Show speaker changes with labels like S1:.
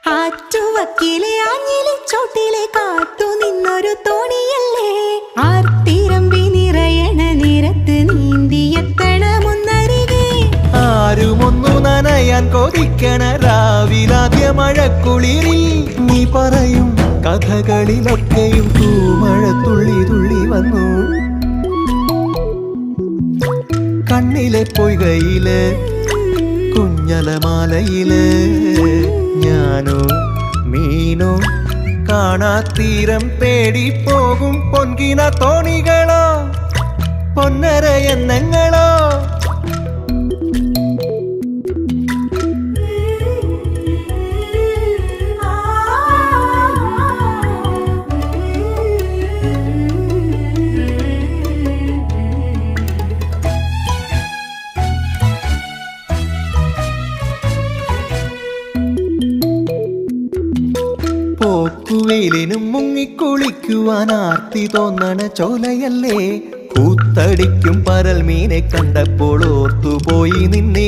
S1: ആറ്റുവക്കിലെ ആഞ്ഞിലെ ചോട്ടിലെ കാത്തു നിന്നൊരു തോണിയല്ലേ ആർത്തിരമ്പി നിറയണ നിരത്ത് നീന്തിയെത്തണമെന്നരികെ
S2: ആരുമൊന്നു നനയാൻ കൊതിക്കണ രാവിലാദ്യ മഴക്കുളിരിൽ നീ പറയും കഥകളിലൊക്കെയും തൂമഴ തുള്ളി തുള്ളി വന്നു കണ്ണിലെ പൊയ്കയില് കുഞ്ഞലമാലയില് ഞാനോ മീനോ കാണാത്തീരം തേടി പോകും പൊൻകിന തോണികളോ പൊന്നര എന്നെങ്ങളോ പോക്കുവെയിലിനും മുങ്ങിക്കുളിക്കുവാൻ ആർത്തി തോന്നണ ചോലയല്ലേ കൂത്തടിക്കും പരൽ മീനെ കണ്ടപ്പോൾ ഓർത്തുപോയി നിന്നെ